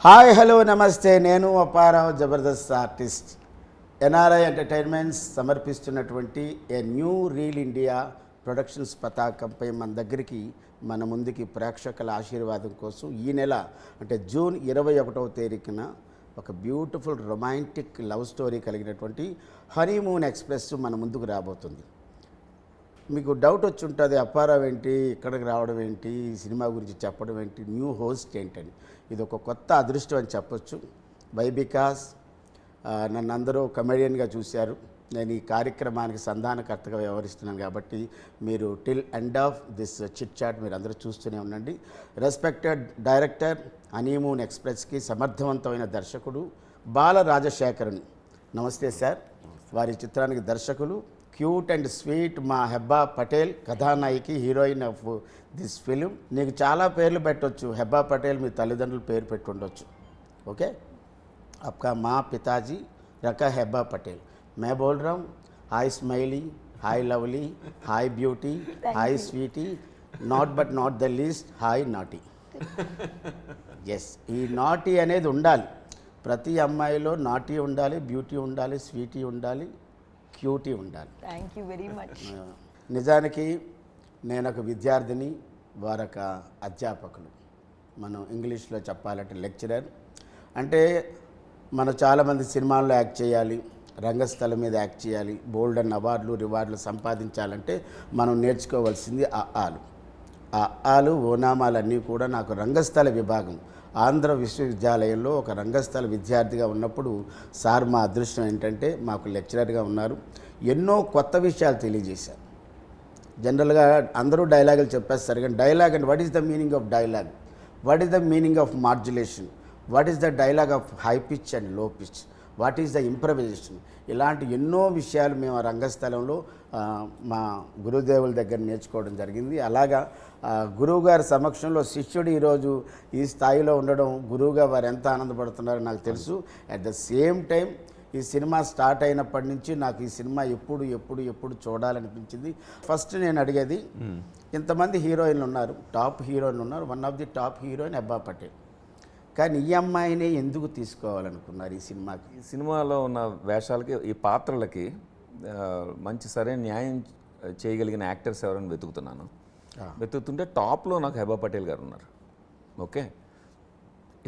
Hi hello నమస్తే, నేను Apparao Jabardasth artist. NRI entertainments సమర్పిస్తున్నటువంటి a new reel India productions పతాకంపై మన ముందుకి ప్రేక్షకుల ఆశీర్వాదం కోసం ఈ నెల అంటే జూన్ 21వ తేదీన ఒక బ్యూటిఫుల్ రొమాంటిక్ లవ్ స్టోరీ కలిగినటువంటి హనీమూన్ ఎక్స్ప్రెస్ మన ముందుకు రాబోతుంది. మీకు డౌట్ వచ్చి ఉంటుంది, అప్పారావు ఏంటి ఇక్కడికి రావడం ఏంటి, ఈ సినిమా గురించి చెప్పడం ఏంటి, న్యూ హోస్ట్ ఏంటని. ఇది ఒక కొత్త అదృష్టం అని చెప్పొచ్చు. బికాస్ నన్ను అందరూ కమెడియన్గా చూశారు. నేను ఈ కార్యక్రమానికి సంధానకర్తగా వ్యవహరిస్తున్నాను కాబట్టి మీరు till end of this chit chat మీరు అందరూ చూస్తూనే ఉండండి. రెస్పెక్టెడ్ డైరెక్టర్, హనీమూన్ ఎక్స్ప్రెస్కి సమర్థవంతమైన దర్శకుడు బాల రాజశేఖరన్. నమస్తే సార్. వారి చిత్రానికి దర్శకులు క్యూట్ అండ్ స్వీట్ మా హెబ్బా పటేల్, కథానాయికి, హీరోయిన్ ఆఫ్ దిస్ ఫిలిం. నీకు చాలా పేర్లు పెట్టవచ్చు. హెబ్బా పటేల్ మీ తల్లిదండ్రులు పేరు పెట్టుండొచ్చు. ఓకే, आपका माँ पिताजी रखा हेब्बा पटेल. मैं बोल रहा हूँ hi smiley, hi lovely, hi beauty, hi sweetie, not but not the least hi naughty. Yes, ఈ నాటీ అనేది ఉండాలి. ప్రతి అమ్మాయిలో నాటీ ఉండాలి, బ్యూటీ ఉండాలి, స్వీటీ ఉండాలి, క్యూటీ ఉండాలి. Thank you very much. నిజానికి నేను ఒక విద్యార్థిని, వారొక అధ్యాపకులు. మనం ఇంగ్లీష్లో చెప్పాలంటే లెక్చరర్. అంటే మనం చాలామంది సినిమాల్లో యాక్ట్ చేయాలి, రంగస్థలం మీద యాక్ట్ చేయాలి, బోల్డ్ అండ్ అవార్డులు రివార్డులు సంపాదించాలంటే మనం నేర్చుకోవాల్సింది ఆలు ఓనామాలు అన్నీ కూడా. నాకు రంగస్థల విభాగం ఆంధ్ర విశ్వవిద్యాలయంలో ఒక రంగస్థల విద్యార్థిగా ఉన్నప్పుడు సార్ మా అదృష్టం ఏంటంటే మాకు లెక్చరర్గా ఉన్నారు. ఎన్నో కొత్త విషయాలు తెలియజేశారు. జనరల్గా అందరూ డైలాగులు చెప్పేస్తారు, కానీ dialogue and what is the meaning of dialogue, what is the meaning of modulation, what is the dialogue of high pitch and low pitch, what is the improvisation, ఇలాంటి ఎన్నో విషయాలు మేము ఆ రంగస్థలంలో మా గురుదేవుల దగ్గర నేర్చుకోవడం జరిగింది. అలాగా గురువుగారి సమక్షంలో శిష్యుడు ఈరోజు ఈ స్థాయిలో ఉండడం, గురువుగా వారు ఎంత ఆనందపడుతున్నారో నాకు తెలుసు. అట్ ద సేమ్ టైం ఈ సినిమా స్టార్ట్ అయినప్పటి నుంచి నాకు ఈ సినిమా ఎప్పుడు చూడాలనిపించింది. ఫస్ట్ నేను అడిగేది, ఇంతమంది హీరోయిన్లు ఉన్నారు, టాప్ హీరోయిన్లు ఉన్నారు, one of the top heroine Hebah Patel, కానీ ఈ అమ్మాయినే ఎందుకు తీసుకోవాలనుకున్నారు ఈ సినిమాకి? ఈ సినిమాలో ఉన్న వేషాలకి, ఈ పాత్రలకి మంచి సరైన న్యాయం చేయగలిగిన యాక్టర్స్ ఎవరైనా వెతుకుతుంటే టాప్లో నాకు హెబ్బా పటేల్ గారు ఉన్నారు. ఓకే,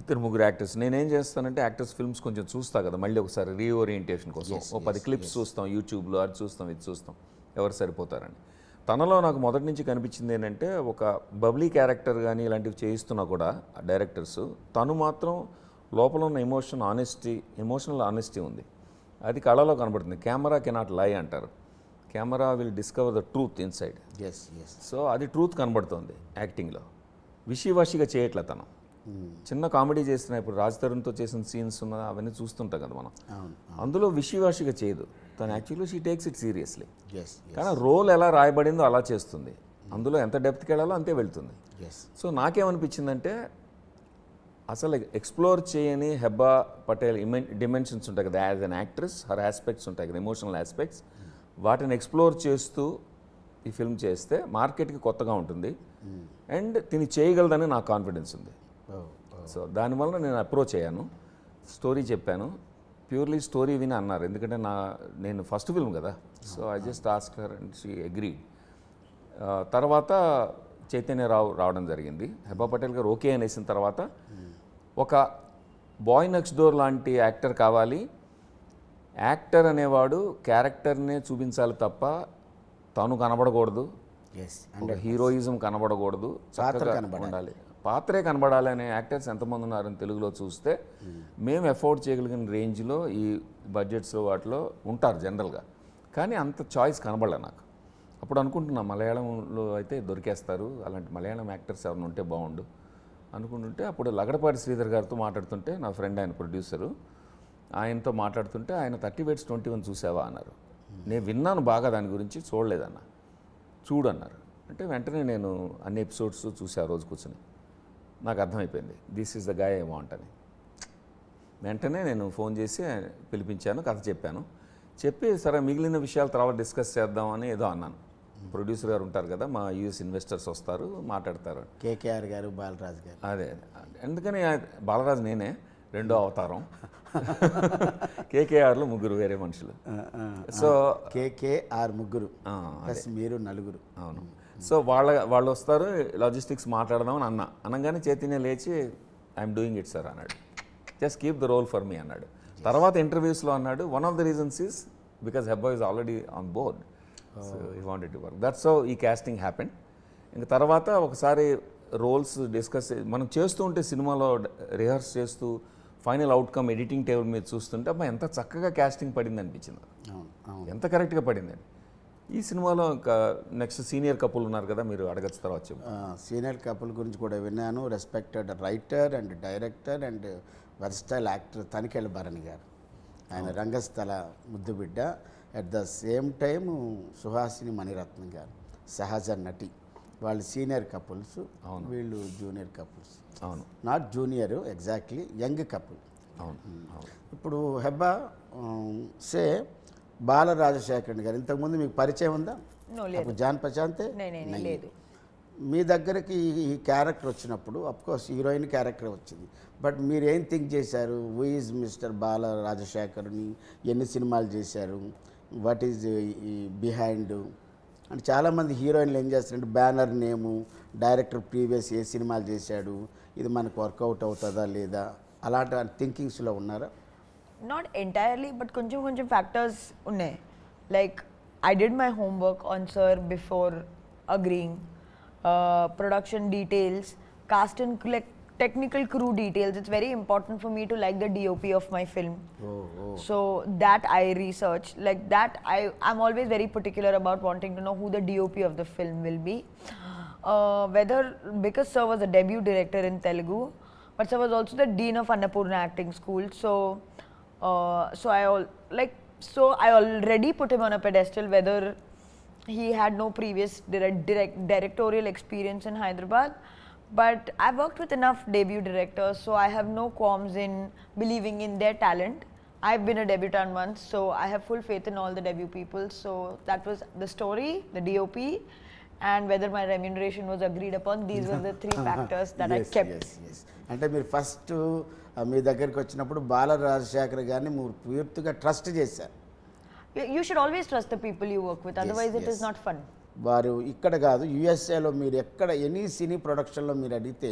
ఇద్దరు ముగ్గురు యాక్టర్స్. నేనేం చేస్తానంటే యాక్టర్స్ ఫిల్మ్స్ కొంచెం చూస్తా కదా, మళ్ళీ ఒకసారి రీఓరియంటేషన్ కోసం ఓ 10 క్లిప్స్ చూస్తాం, యూట్యూబ్లో అది చూస్తాం, ఇది చూస్తాం, ఎవరు సరిపోతారని. తనలో నాకు మొదటి నుంచి కనిపించింది ఏంటంటే, ఒక బబ్లీ క్యారెక్టర్ కానీ ఇలాంటివి చేయిస్తున్నా కూడా డైరెక్టర్స్, తను మాత్రం లోపల ఉన్న ఎమోషనల్ ఆనెస్టీ ఉంది. అది కళలో కనబడుతుంది. కెమెరా కెనాట్ లై అంటారు, camera will discover the truth inside. So అది ట్రూత్ కనబడుతుంది యాక్టింగ్లో. విషివాషిగా చేయట్లే తను. చిన్న కామెడీ చేసిన, ఇప్పుడు రాజ్ తరుణ్తో చేసిన సీన్స్ ఉన్న అవన్నీ చూస్తుంటాం కదా మనం, అందులో విషివాషిగా చేయదు తను. Actually she takes it seriously. కానీ రోల్ ఎలా రాయబడిందో అలా చేస్తుంది, అందులో ఎంత డెప్త్కి వెళ్ళాలో అంతే వెళ్తుంది. సో నాకేమనిపించిందంటే, అసలు ఎక్స్ప్లోర్ చేయని హెబ్బా పటేల్ డిమెన్షన్స్ ఉంటాయి కదా as an actress, her aspects ఉంటాయి కదా, ఎమోషనల్ ఆస్పెక్ట్స్, వాటిని ఎక్స్ప్లోర్ చేస్తూ ఈ ఫిల్మ్ చేస్తే మార్కెట్కి కొత్తగా ఉంటుంది అండ్ తిని చేయగలదని నాకు కాన్ఫిడెన్స్ ఉంది. సో దానివల్ల నేను అప్రోచ్ అయ్యాను, స్టోరీ చెప్పాను. ప్యూర్లీ స్టోరీ విని అన్నారు, ఎందుకంటే నేను ఫస్ట్ ఫిల్మ్ కదా. So I just ask her and she agreed. తర్వాత చైతన్యరావు రావడం జరిగింది. హెబ్బా పటేల్ గారు ఓకే అనేసిన తర్వాత, ఒక బాయ్ నెక్స్ట్ డోర్ లాంటి యాక్టర్ కావాలి. యాక్టర్ అనేవాడు క్యారెక్టర్నే చూపించాలి తప్ప తను కనబడకూడదు, హీరోయిజం కనబడకూడదు, చక్కగా ఉండాలి, పాత్రే కనబడాలి అనే యాక్టర్స్ ఎంతమంది ఉన్నారని తెలుగులో చూస్తే మేము ఎఫోర్డ్ చేయగలిగిన రేంజ్లో ఈ బడ్జెట్స్లో వాటిలో ఉంటారు జనరల్గా. కానీ అంత చాయిస్ కనబడలే నాకు. అప్పుడు అనుకుంటున్నా మలయాళంలో అయితే దొరికేస్తారు, అలాంటి మలయాళం యాక్టర్స్ ఎవరైనా ఉంటే బాగుండు అనుకుంటుంటే, అప్పుడు లగడపాటి శ్రీధర్ గారితో మాట్లాడుతుంటే, నా ఫ్రెండ్ ఆయన ప్రొడ్యూసరు, ఆయనతో మాట్లాడుతుంటే ఆయన 30 Weights 21 చూసావా అన్నారు. నేను విన్నాను బాగా దాని గురించి, చూడలేదన్న, చూడన్నారు. అంటే వెంటనే నేను అన్ని ఎపిసోడ్స్ చూసా రోజు కూర్చొని. నాకు అర్థమైపోయింది this is the guy I want అని. వెంటనే నేను ఫోన్ చేసి పిలిపించాను, కథ చెప్పాను. చెప్పి సరే మిగిలిన విషయాలు తర్వాత డిస్కస్ చేద్దామని ఏదో అన్నాను. ప్రొడ్యూసర్ గారు ఉంటారు కదా, మా యూఎస్ ఇన్వెస్టర్స్ వస్తారు, మాట్లాడతారు, కేకేఆర్ గారు, బాలరాజ్ గారు. అదే ఎందుకని బాలరాజ్ నేనే రెండో అవతారం. కేకేఆర్లో ముగ్గురు వేరే మనుషులు. సో కేకేఆర్ ముగ్గురు ప్లస్ మీరు నలుగురు. అవును. సో వాళ్ళు వస్తారు, లాజిస్టిక్స్ మాట్లాడదామని అనగానే చైతన్య లేచి ఐఎమ్ డూయింగ్ ఇట్ సార్ అన్నాడు. Just keep the role for me అన్నాడు. తర్వాత ఇంటర్వ్యూస్లో అన్నాడు, one of the reasons is because Hebah is already on board, so he wanted to work. That's how ఈ కాస్టింగ్ హ్యాపెండ్. ఇంకా తర్వాత ఒకసారి రోల్స్ డిస్కస్ మనం చేస్తూ ఉంటే సినిమాలో రిహర్స్ చేస్తూ ఫైనల్ అవుట్కమ్ ఎడిటింగ్ టేబుల్ మీద చూస్తుంటే అబ్బా ఎంత చక్కగా కాస్టింగ్ పడింది అనిపించింది, ఎంత కరెక్ట్గా పడిందని. ఈ సినిమాలో ఇంకా నెక్స్ట్ సీనియర్ కపుల్ ఉన్నారు కదా, మీరు అడగచ్చు తర్వాత చెప్పు. సీనియర్ కపుల్ గురించి కూడా విన్నాను. Respected writer and director and versatile actor Tanikella Bharani garu, ఆయన రంగస్థల ముద్దుబిడ్డ. At the same time Suhasini Maniratnam garu సహజ నటి. వాళ్ళు సీనియర్ కపుల్స్, వీళ్ళు జూనియర్ కపుల్స్. అవును, not junior, exactly young couple. అవును. ఇప్పుడు హెబ్బా సే బాల రాజశేఖరన్ గారు ఇంతకుముందు మీకు పరిచయం ఉందా? అప్పుడు జాన్ ప్రశాంతే లేదు. మీ దగ్గరికి ఈ క్యారెక్టర్ వచ్చినప్పుడు అఫ్కోర్స్ హీరోయిన్ క్యారెక్టర్ వచ్చింది, బట్ మీరు ఏం థింక్ చేశారు? హూ ఈజ్ మిస్టర్ బాల రాజశేఖర్ని, ఎన్ని సినిమాలు చేశారు, వాట్ ఈజ్ బిహైండ్? అంటే చాలామంది హీరోయిన్లు ఏం చేస్తారంటే బ్యానర్ నేము, డైరెక్టర్ ప్రీవియస్ ఏ సినిమాలు చేశాడు, ఇది మనకు వర్కౌట్ అవుతుందా లేదా, అలాంటి థింకింగ్స్లో ఉన్నారా? Not entirely, but కొంచెం factors ఉన్నాయి. Like I did my homework on sir before agreeing. Production details, cast and technical crew details. It's very important for me to like the DOP of my film. So that I research. Like that I'm always very particular about wanting to know who the DOP of the film will be. Whether, because sir was a debut director in Telugu, but sir was also the dean of Annapurna Acting School. So I already put him on a pedestal, whether he had no previous directorial experience in Hyderabad. But I've worked with enough debut directors, so I have no qualms in believing in their talent. I've been a debutant once, so I have full faith in all the debut people. So that was the story, the DOP, and whether my remuneration was agreed upon. These were the three factors that I kept. Yes. అంటే మీరు first మీ దగ్గరికి వచ్చినప్పుడు బాల రాజశేఖర్ గారిని మీరు పూర్తిగా trust చేశారు. You should always trust the people you work with, otherwise it is not fun. వారు ఇక్కడ కాదు, యుఎస్ఏలో మీరు ఎక్కడ ఎనీ సినీ ప్రొడక్షన్లో మీరు అడిగితే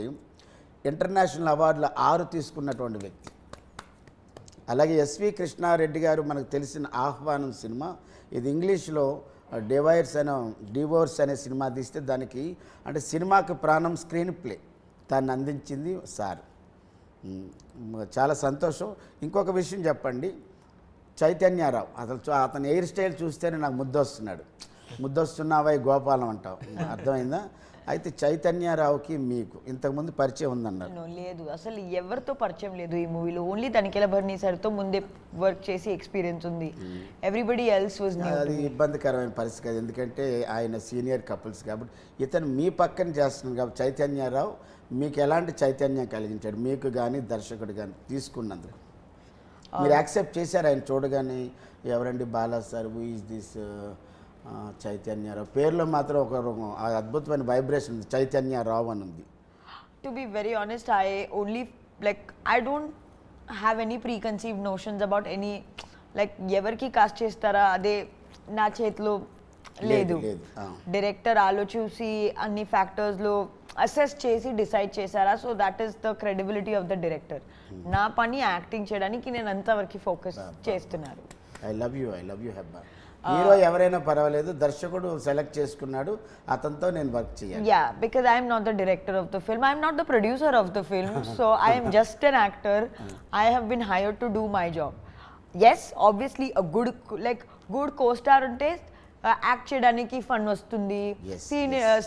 ఇంటర్నేషనల్ అవార్డులు 6 తీసుకున్నటువంటి వ్యక్తి. అలాగే ఎస్వి కృష్ణారెడ్డి గారు మనకు తెలిసిన ఆహ్వానం సినిమా, ఇది ఇంగ్లీష్లో డివోర్స్ అనే సినిమా తీస్తే దానికి అంటే సినిమాకి ప్రాణం స్క్రీన్ ప్లే దాన్ని అందించింది సార్. చాలా సంతోషం. ఇంకొక విషయం చెప్పండి, చైతన్యరావు అతని హెయిర్ స్టైల్ చూస్తేనే నాకు ముద్దొస్తున్నావా గోపాలం అంటావు, అర్థమైందా? అయితే చైతన్యరావుకి మీకు ఇంతకుముందు పరిచయం ఉందన్నారు? లేదు, అసలు ఎవరితో పరిచయం లేదు ఈ మూవీలో. ఓన్లీ తనికెళ్ళ భరణి సార్తో ముందే వర్క్ చేసి ఎక్స్పీరియన్స్ ఉంది. Everybody else was new. అది ఇబ్బందికరమైన పరిస్థితి కాదు, ఎందుకంటే ఆయన సీనియర్ కపుల్స్ కాబట్టి. ఇతను మీ పక్కన చేస్తున్నాడు కాబట్టి చైతన్యరావు మీకు ఎలాంటి చైతన్యం కలిగించాడు, మీకు కానీ దర్శకుడు కానీ తీసుకున్నందుకు? మీరు యాక్సెప్ట్ చేశారు ఆయన చూడగానే, ఎవరండి Bala sir, who is this Chaitanya Rao? పేరులో మాత్రం ఒక అద్భుతమైన వైబ్రేషన్ ఉంది, చైతన్యరావు అని ఉంది. To be very honest, I don't have any preconceived notions about any, ఎవరికి కాస్ట్ చేస్తారా అదే నా చేతిలో లేదు. డైరెక్టర్ ఆలోచించి అన్ని ఫ్యాక్టర్స్లో అసెస్ చేసి డిసైడ్ చేశారా, so that is the credibility of the director. నా పని యాక్టింగ్ చేయడానికి నేను అంతవరకు ఫోకస్ చేస్తున్నాను. I love you Hebah. Hero ఎవరైనా పర్వాలేదు, దర్శకుడు సెలెక్ట్ చేసుకున్నాడు, అతనితో నేను వర్క్ చేయాలి. Yeah, because I am not the director of the film, I am not the producer of the film, so I am just an actor. I have been hired to do my job. Yes, obviously a good co-star ఉంటే act చేయడానికి fun వస్తుంది,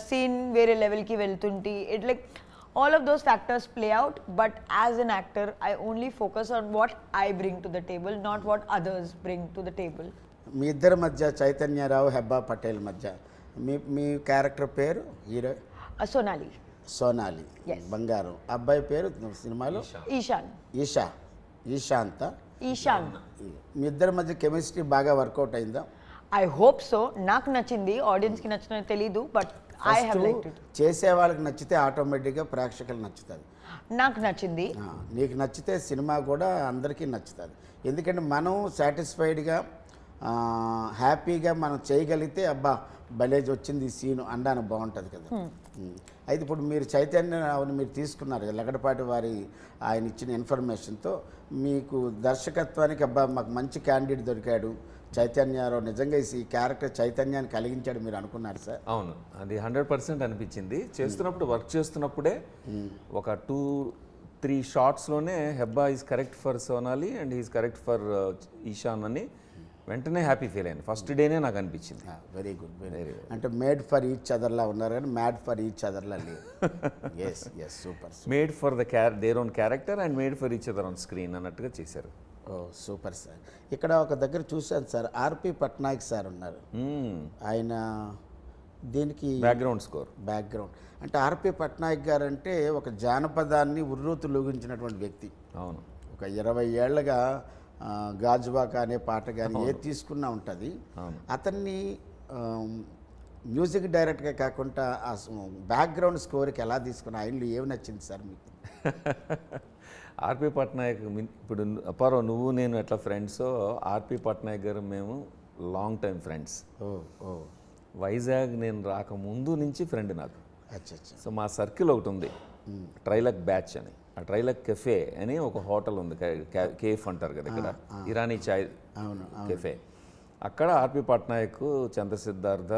scene వేరే లెవెల్కి వెళ్తుంటే it all of those factors play out, but as an actor I only focus on what I bring to the table, not what others bring to the table. మీ ఇద్దరి మధ్య, చైతన్యరావు హెబ్బా పటేల్ మధ్య, మీ character పేరు hero? Sonali బంగారం. అబ్బాయి పేరు సినిమాలో? ఈశాంత్. మీ ఇద్దరి మధ్య కెమిస్ట్రీ బాగా వర్కౌట్ అయిందా? I hope so. నాకు నచ్చింది, ఆడియన్స్కి నచ్చిన తెలీదు, but I have liked it. చేసే వాళ్ళకి నచ్చితే ఆటోమేటిక్గా ప్రేక్షకులకు నచ్చుతుంది. నాకు నచ్చింది. నీకు నచ్చితే సినిమా కూడా అందరికీ నచ్చుతుంది. ఎందుకంటే మనం సాటిస్ఫైడ్గా హ్యాపీగా మనం చేయగలిగితే అబ్బా భలేజ్ వచ్చింది ఈ సీను అనడానికి బాగుంటుంది కదా. అయితే ఇప్పుడు మీరు చైతన్య మీరు తీసుకున్నారు కదా లగడపాటి వారి ఆయన ఇచ్చిన ఇన్ఫర్మేషన్తో మీకు దర్శకత్వానికి అబ్బా మాకు మంచి క్యాండిడేట్ దొరికాడు చైతన్యరావు, నిజంగా ఈ క్యారెక్టర్ చైతన్యాన్ని కలిగించాడు మీరు అనుకున్నారు సార్? అవును, అది 100% అనిపించింది. చేస్తున్నప్పుడు వర్క్ చేస్తున్నప్పుడే ఒక 2-3 షార్ట్స్లోనే Hebba is correct for Sonali and is correct for Eshan అని వెంటనే హ్యాపీ ఫీల్ అయ్యాను. ఫస్ట్ డేనే నాకు అనిపించింది. Very good, very good. అంటే మేడ్ ఫర్ ఈచ్ అదర్లా ఉన్నారు కానీ మ్యాడ్ ఫర్ ఈచ్ అదర్లా లేదు. Yes yes, super. Made for their own character and made for each other on screen అన్నట్టుగా చేశారు. Oh super sir. ఇక్కడ ఒక దగ్గర చూశాను సార్, ఆర్పి పట్నాయక్ సార్ ఉన్నారు. ఆయన దీనికి బ్యాక్గ్రౌండ్ స్కోర్. బ్యాక్గ్రౌండ్ అంటే ఆర్పి పట్నాయక్ గారు అంటే ఒక జానపదాన్ని ఉర్రూతులూగించినటువంటి వ్యక్తి. అవును, ఒక 20 ఏళ్ళగా గాజువాక అనే పాట కానీ ఏది తీసుకున్నా ఉంటుంది. అతన్ని మ్యూజిక్ డైరెక్ట్గా కాకుండా ఆ బ్యాక్గ్రౌండ్ స్కోర్కి ఎలా తీసుకున్నా ఆయనలో ఏమి నచ్చింది సార్ మీకు? ఆర్పి పట్నాయక్ ఇప్పుడు అపారో నువ్వు నేను ఎట్లా ఫ్రెండ్సో ఆర్పి పట్నాయక్ గారు మేము లాంగ్ టైం ఫ్రెండ్స్. వైజాగ్ నేను రాకముందు నుంచి ఫ్రెండ్ నాకు. సో మా సర్కిల్ ఒకటి ఉంది, ట్రైలక్ బ్యాచ్ అని. ఆ ట్రైలక్ కెఫే అని ఒక హోటల్ ఉంది, కేఫ్ అంటారు కదా ఇక్కడ, ఇరానీ చాయ్ కెఫే. అక్కడ ఆర్పి పట్నాయక్, చంద్రసిద్ధార్థ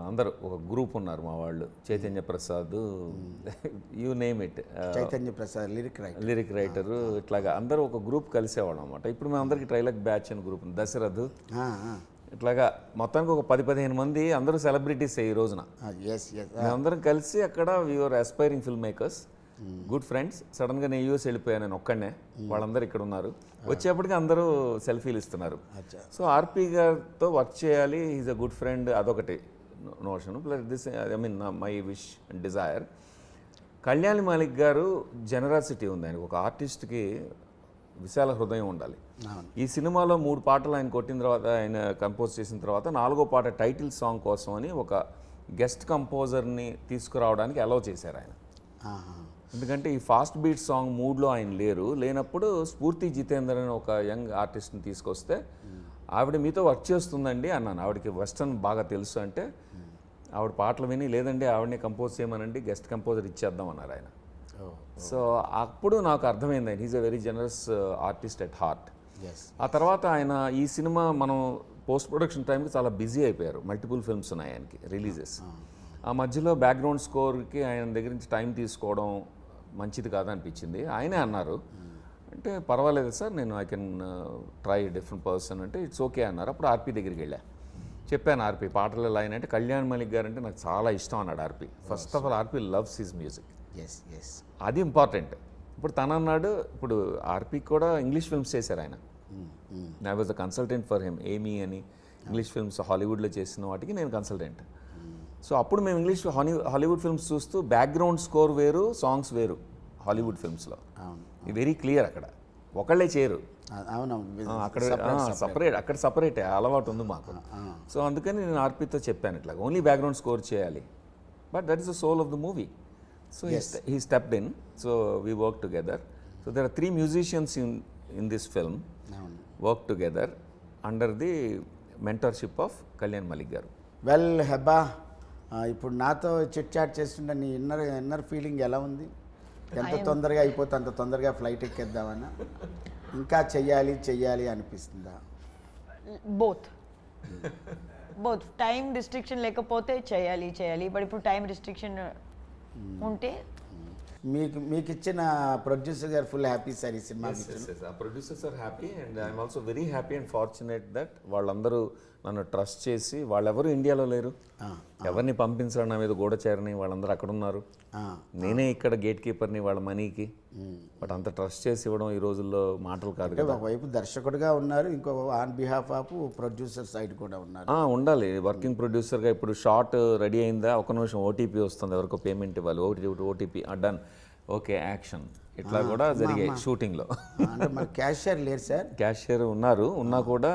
అందరూ ఒక గ్రూప్ ఉన్నారు మా వాళ్ళు. Chaitanya Prasad, you name it, Chaitanya Prasad lyric writer, ఇట్లాగా అందరూ ఒక గ్రూప్ కలిసేవాళ్ళం అనమాట. ఇప్పుడు మేము అందరికీ ట్రైలక్ బ్యాచ్ అని గ్రూప్ ఉంది, దశరథ్, ఇట్లాగా మొత్తానికి ఒక 10-15 మంది అందరూ సెలబ్రిటీస్ ఈ రోజున. మేమందరం కలిసి అక్కడ we're aspiring filmmakers, good friends. సడన్గా నేను యూఎస్ వెళ్ళిపోయాను, నేను ఒక్కడనే, వాళ్ళందరూ ఇక్కడ ఉన్నారు. వచ్చేప్పటికి అందరూ సెల్ఫీలు ఇస్తున్నారు. సో ఆర్పి గారితో వర్క్ చేయాలి, ఈజ్ అ గుడ్ ఫ్రెండ్, అదొకటి notion. Plus this I mean my wish and Dzire. Kalyan Malik గారు జనరాసిటీ ఉంది ఆయనకు, ఒక ఆర్టిస్ట్కి విశాల హృదయం ఉండాలి. ఈ సినిమాలో 3 పాటలు ఆయన కొట్టిన తర్వాత, ఆయన కంపోజ్ చేసిన తర్వాత 4వ పాట టైటిల్ సాంగ్ కోసం అని ఒక గెస్ట్ కంపోజర్ని తీసుకురావడానికి అలౌ చేశారు ఆయన. ఎందుకంటే ఈ ఫాస్ట్ బీట్ సాంగ్ మూడ్లో ఆయన లేనప్పుడు స్ఫూర్తి జితేందర్ అని ఒక యంగ్ ఆర్టిస్ట్ని తీసుకొస్తే ఆవిడ మీతో వర్క్ చేస్తుందండి అన్నాను. ఆవిడకి వెస్టర్న్ బాగా తెలుసు అంటే ఆవిడ పాటలు విని లేదండి ఆవిడని కంపోజ్ చేయమనండి, గెస్ట్ కంపోజర్ ఇచ్చేద్దాం అన్నారు ఆయన. సో అప్పుడు నాకు అర్థమైంది ఆయన he's a very generous artist at heart. ఆ తర్వాత ఆయన ఈ సినిమా మనం పోస్ట్ ప్రొడక్షన్ టైంకి చాలా బిజీ అయిపోయారు, మల్టిపుల్ ఫిల్మ్స్ ఉన్నాయి ఆయనకి రిలీజెస్. ఆ మధ్యలో బ్యాక్గ్రౌండ్ స్కోర్కి ఆయన దగ్గర నుంచి టైం తీసుకోవడం మంచిది కాదనిపించింది. ఆయనే అన్నారు, అంటే పర్వాలేదు సార్, నేను I can try different person అంటే ఇట్స్ ఓకే అన్నారు. అప్పుడు ఆర్పి దగ్గరికి వెళ్ళా, చెప్పాను ఆర్పి పాటల లైన్ అంటే కళ్యాణ్ మాలిక్ గారు అంటే నాకు చాలా ఇష్టం అన్నాడు RP. First of all RP loves his music, అది ఇంపార్టెంట్. ఇప్పుడు తను అన్నాడు, ఇప్పుడు ఆర్పి కూడా ఇంగ్లీష్ ఫిల్మ్స్ చేశారు ఆయన. I was the consultant for him, ఏమీ అని ఇంగ్లీష్ ఫిల్మ్స్ హాలీవుడ్లో చేసిన వాటికి నేను కన్సల్టెంట్. సో అప్పుడు మేము ఇంగ్లీష్ హాలీవుడ్ ఫిల్మ్స్ చూస్తూ బ్యాక్గ్రౌండ్ స్కోర్ వేరు, సాంగ్స్ వేరు హాలీవుడ్ ఫిల్మ్స్లో, వెరీ క్లియర్. అక్కడ ఒకళ్ళే చేయరు, అక్కడ సపరేట్, అక్కడ సపరేటే అలవాటు ఉంది మాకు. సో అందుకని నేను ఆర్పితో చెప్పాను ఇట్లా ఓన్లీ బ్యాక్గ్రౌండ్ స్కోర్ చేయాలి, but that is the soul of the movie. So he stepped in, so we work together. So there are 3 musicians in this film work together under the mentorship of Kalyan Malik garu. Well Hebah, ఇప్పుడు నాతో chit chat చేస్తుంటే నీ inner feeling ఎలా ఉంది? ఎంత తొందరగా అయిపోతే అంత తొందరగా ఫ్లైట్ ఎక్కేద్దామన్నా, ఇంకా చెయ్యాలి అనిపిస్తుందా? బోత్ టైం రిస్ట్రిక్షన్ లేకపోతే చేయాలి, బట్ ఇప్పుడు టైం రిస్ట్రిక్షన్ ఉంటే మీకు ఇచ్చిన producer garu full happy sir ఈ సినిమా. Producers are happy and I'm also very happy and fortunate that వాళ్ళందరూ నన్ను ట్రస్ట్ చేసి, వాళ్ళెవరు ఇండియాలో లేరు, ఎవరిని పంపించడం నా మీద గూఢచారని, వాళ్ళందరూ అక్కడ ఉన్నారు, నేనే ఇక్కడ గేట్ కీపర్ని వాళ్ళ మనీకి. బట్ అంత ట్రస్ట్ చేసి ఇవ్వడం ఈ రోజుల్లో మాటలు కాదు కదా. ఒకవైపు దర్శకుడిగా ఉన్నారు, ఇంకో on behalf of producer side కూడా ఉన్నారు. ఉండాలి వర్కింగ్ ప్రొడ్యూసర్గా. ఇప్పుడు షార్ట్ రెడీ అయిందా, ఒక నిమిషం ఓటీపీ వస్తుంది, ఎవరికో పేమెంట్ ఇవ్వాలి, ఓటీపీ డన్, ఓకే యాక్షన్, ఇట్లా కూడా జరిగాయి షూటింగ్లో. అంటే మరి క్యాషియర్ లేరు సార్? క్యాషియర్ ఉన్నా కూడా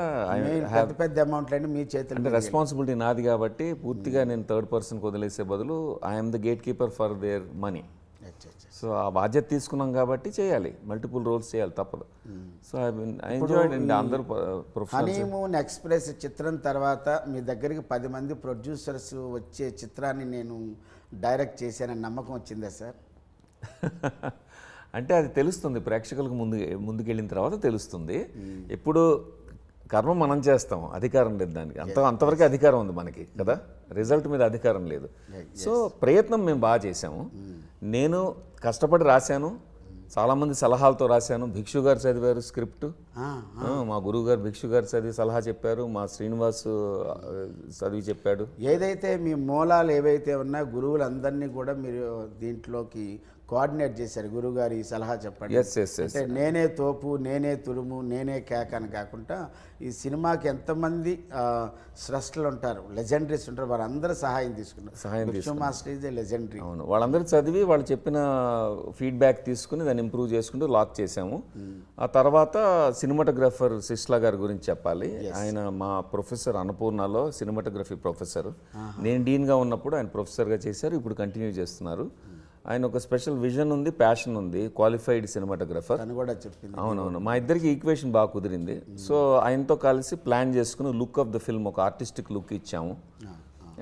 పెద్ద అమౌంట్ అంటే మీ చేతులు, అంటే రెస్పాన్సిబిలిటీ నాది కాబట్టి పూర్తిగా నేను థర్డ్ పర్సన్కి వదిలేసే బదులు I'm the gate keeper for their money. So ఆ బాధ్యత తీసుకున్నాం కాబట్టి చేయాలి, మల్టిపుల్ రోల్స్ చేయాలి, తప్పదు. సో ఐ ఎంజాయ్డ్ అండి. అందరూ ప్రొఫెషనల్స్. హనీమూన్ ఎక్స్ప్రెస్ చిత్రం తర్వాత మీ దగ్గరికి 10 మంది ప్రొడ్యూసర్స్ వచ్చే చిత్రాన్ని నేను డైరెక్ట్ చేశానని నమ్మకం వచ్చిందా సార్? అంటే అది తెలుస్తుంది ప్రేక్షకులకు, ముందుకెళ్ళిన తర్వాత తెలుస్తుంది. ఎప్పుడు కర్మ మనం చేస్తాం, అధికారం లేదు దానికి. అంతవరకు అధికారం ఉంది మనకి కదా, రిజల్ట్ మీద అధికారం లేదు. సో ప్రయత్నం మేము బాగా చేసాము. నేను కష్టపడి రాశాను, చాలామంది సలహాలతో రాశాను. భిక్షు గారు చదివారు స్క్రిప్ట్, మా గురువు గారు భిక్షు గారు చదివి సలహా చెప్పారు, మా శ్రీనివాస్ చదివి చెప్పాడు. ఏదైతే మీ మూలాలు ఏవైతే ఉన్నా గురువులందరినీ కూడా మీరు దీంట్లోకి కోఆర్డినేట్ చేశారు. గురువుగారు ఈ సలహా చెప్పండి, అంటే నేనే తోపు, నేనే తురుము, నేనే కేక అని కాకుండా ఈ సినిమాకి ఎంతమంది స్రష్టలు ఉంటారు, లెజెండరీస్ ఉంటారు, వారందరూ సహాయం తీసుకున్నారు. Master is a legendary. అవును, వాళ్ళందరూ చదివి వాళ్ళు చెప్పిన ఫీడ్బ్యాక్ తీసుకుని దాన్ని ఇంప్రూవ్ చేసుకుంటూ లాక్ చేసాము. ఆ తర్వాత సినిమాటోగ్రాఫర్ సిస్లా గారి గురించి చెప్పాలి. ఆయన మా ప్రొఫెసర్ అన్నపూర్ణలో సినిమాటోగ్రఫీ ప్రొఫెసర్. నేను డీన్గా ఉన్నప్పుడు ఆయన ప్రొఫెసర్గా చేశారు, ఇప్పుడు కంటిన్యూ చేస్తున్నారు. ఆయన ఒక స్పెషల్ విజన్ ఉంది, ప్యాషన్ ఉంది, క్వాలిఫైడ్ సినిమాటోగ్రఫర్ అని కూడా చెప్పింది. అవునవును, మా ఇద్దరికి ఈక్వేషన్ బాగా కుదిరింది. సో ఆయనతో కలిసి ప్లాన్ చేసుకుని లుక్ ఆఫ్ ద ఫిల్మ్, ఒక ఆర్టిస్టిక్ లుక్ ఇచ్చాము.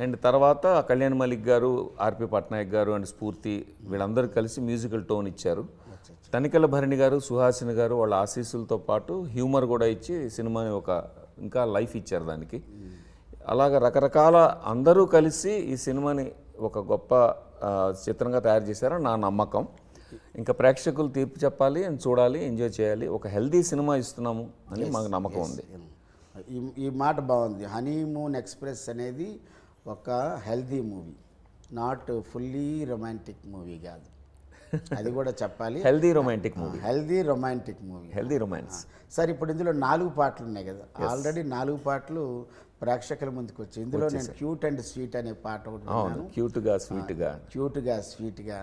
అండ్ తర్వాత కళ్యాణ్ మలిక్ గారు, ఆర్పి పట్నాయక్ గారు అండ్ స్ఫూర్తి వీళ్ళందరూ కలిసి మ్యూజికల్ టోన్ ఇచ్చారు. తనికెళ్ళ భరణి గారు, సుహాసిని గారు వాళ్ళ ఆశీస్సులతో పాటు హ్యూమర్ కూడా ఇచ్చి సినిమాని ఒక ఇంకా లైఫ్ ఇచ్చారు దానికి. అలాగ రకరకాల అందరూ కలిసి ఈ సినిమాని ఒక గొప్ప చిత్రంగా తయారు చేశారని నా నమ్మకం. ఇంకా ప్రేక్షకులు తీర్పు చెప్పాలి, అని చూడాలి, ఎంజాయ్ చేయాలి. ఒక హెల్దీ సినిమా ఇస్తున్నాము అని మాకు నమ్మకం ఉంది. ఈ మాట బాగుంది. హనీమూన్ ఎక్స్ప్రెస్ అనేది ఒక healthy movie, not fully romantic movie కాదు, అది కూడా చెప్పాలి. Healthy romantic movie, healthy romantic movie, healthy romance. Sir ఇప్పుడు ఇందులో 4 పాటలు ఉన్నాయి కదా, ఆల్రెడీ 4 పాటలు ప్రేక్షకుల ముందుకు వచ్చాయి. ఇందులో నేను క్యూట్ అండ్ స్వీట్ అనే పాట ఒకటి విన్నాను. క్యూట్గా స్వీట్గా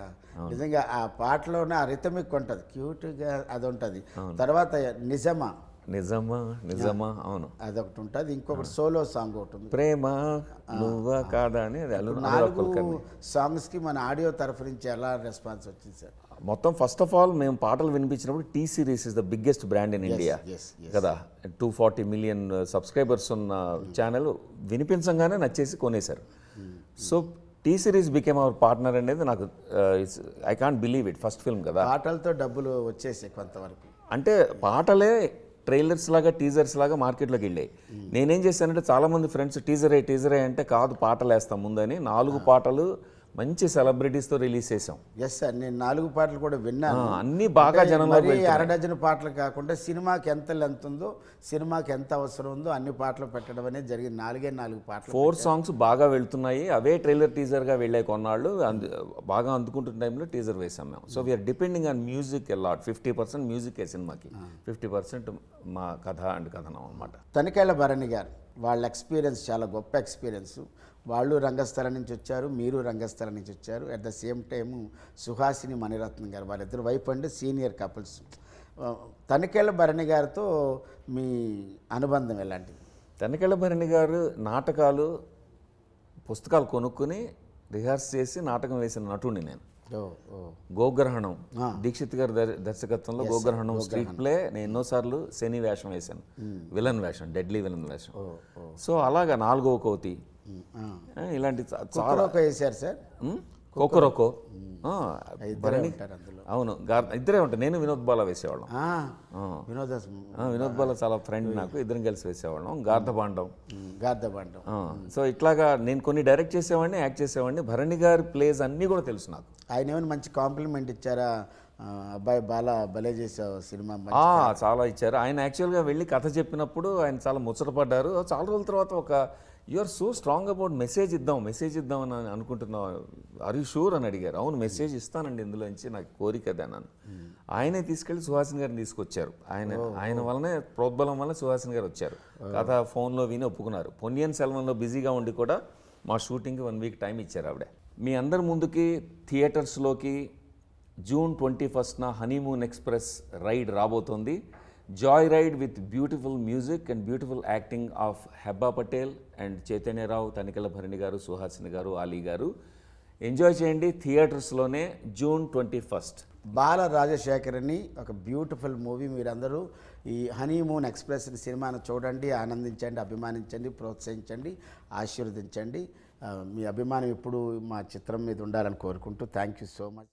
నిజంగా ఆ పాటలోనే ఆ రిథమిక్ ఉంటుంది, క్యూట్గా అది ఉంటుంది. తర్వాత నిజమా అవును అదొకటి ఉంటుంది. ఇంకొకటి సోలో సాంగ్ ఒకటి ఉంది, ప్రేమ నువ్వా కాదా అని. 4 సాంగ్స్కి మన ఆడియో తరఫు నుంచి ఎలా రెస్పాన్స్ వచ్చింది సార్? మొత్తం ఫస్ట్ ఆఫ్ ఆల్ మేము పాటలు వినిపించినప్పుడు T Series is the biggest brand in India కదా, 240 మిలియన్ సబ్స్క్రైబర్స్ ఉన్న ఛానల్ వినిపించగానే నచ్చేసి కొనేశారు. So T Series became our partner అనేది నాకు I can't believe it. First film కదా, పాటలతో డబ్బులు వచ్చేసాయి కొంతవరకు. అంటే పాటలే ట్రైలర్స్ లాగా, టీజర్స్ లాగా మార్కెట్లోకి వెళ్ళాయి. నేనేం చేశానంటే చాలామంది ఫ్రెండ్స్ టీజరే అంటే కాదు, పాటలు వేస్తాం ముందని 4 పాటలు మంచి సెలబ్రిటీస్తో రిలీజ్ చేసాం. ఎస్ సార్, నేను 4 పాటలు కూడా విన్నాను. అన్ని బాగా జనంలో అరడజన్ పాటలు కాకుండా సినిమాకి ఎంత లెంత్ ఉందో, సినిమాకి ఎంత అవసరం ఉందో అన్ని పాటలు పెట్టడం అనేది జరిగింది. 4 పాటలు, 4 సాంగ్స్ బాగా వెళ్తున్నాయి. అవే ట్రైలర్ టీజర్గా వెళ్ళాయి కొన్నాళ్ళు, బాగా అందుకుంటున్న టైంలో టీజర్ వేసాం మేము. So we're depending on music a lot. 50% మ్యూజికే సినిమాకి, 50% మా కథ అండ్ కథనం అనమాట. తనికెళ్ళ భరణి గారు వాళ్ళ ఎక్స్పీరియన్స్ చాలా గొప్ప ఎక్స్పీరియన్స్. వాళ్ళు రంగస్థలం నుంచి వచ్చారు, మీరు రంగస్థలం నుంచి వచ్చారు. At the same time Suhasini Maniratnam garu, వాళ్ళిద్దరు wife and senior couples. Tanikella Bharani గారితో మీ అనుబంధం ఎలాంటిది? తనికెళ్ళ భరణి గారు నాటకాలు, పుస్తకాలు కొనుక్కుని రిహార్స్ చేసి నాటకం వేసిన నటుడిని నేను. గోగ్రహణం, దీక్షిత్ గారి దర్శకత్వంలో గోగ్రహణం స్ట్రీట్ ప్లే నేను ఎన్నోసార్లు శని వేషం వేశాను, విలన్ వేషం, డెడ్లీ విలన్ వేషం. సో అలాగా 4వ కోతి ఇలాంటి చాలా వేశారు సార్. కోకరోకో అవును, ఇద్దరే ఉంటారు. నేను వినోద్ బాలా వేసేవాళ్ళం. వినోద్ బాలా చాలా ఫ్రెండ్ నాకు, ఇద్దరం కలిసి వేసేవాళ్ళం. గార్ధబాండం. సో ఇట్లాగా నేను కొన్ని డైరెక్ట్ చేసేవాడిని, యాక్ట్ చేసేవాడిని. భరణి గారి ప్లేస్ అన్నీ కూడా తెలుసు నాకు. ఆయన ఏమైనా మంచి కాంప్లిమెంట్ ఇచ్చారా? అబ్బాయి బాలా భలే చేసావు సినిమా. చాలా ఇచ్చారు. ఆయన యాక్చువల్గా వెళ్ళి కథ చెప్పినప్పుడు ఆయన చాలా ముచ్చటపడ్డారు. చాలా రోజుల తర్వాత ఒక you are so strong about message ఇద్దాం అని అనుకుంటున్నావు, ఆర్ యూ షూర్ అని అడిగారు. అవును, మెసేజ్ ఇస్తానండి ఇందులోంచి, నాకు కోరిక అదే అన్నాను. ఆయనే తీసుకెళ్ళి సుహాసిని గారిని తీసుకొచ్చారు. ఆయన వల్లనే, ప్రోద్బలం వల్ల సుహాసిని గారు వచ్చారు. కథ ఫోన్లో విని ఒప్పుకున్నారు. పొన్నియిన్ సెల్వన్లో బిజీగా ఉండి కూడా మా షూటింగ్కి 1 వీక్ టైం ఇచ్చారు ఆవిడ. మీ అందరి ముందుకి థియేటర్స్లోకి June 21న హనీమూన్ ఎక్స్ప్రెస్ రైడ్ రాబోతోంది. Joy ride with beautiful music and beautiful acting of Hebah Patel and Chaitanya Rao, Tanikella Bharani garu, Suhasini గారు, ఆలీ గారు. ఎంజాయ్ చేయండి థియేటర్స్లోనే జూన్ 21. బాల రాజశేఖర్ని ఒక బ్యూటిఫుల్ మూవీ. మీరందరూ ఈ హనీమూన్ ఎక్స్ప్రెస్ సినిమాను చూడండి, ఆనందించండి, అభిమానించండి, ప్రోత్సహించండి, ఆశీర్వదించండి. మీ అభిమానం ఎప్పుడు మా చిత్రం మీద ఉండాలని కోరుకుంటూ థ్యాంక్ యూ సో మచ్.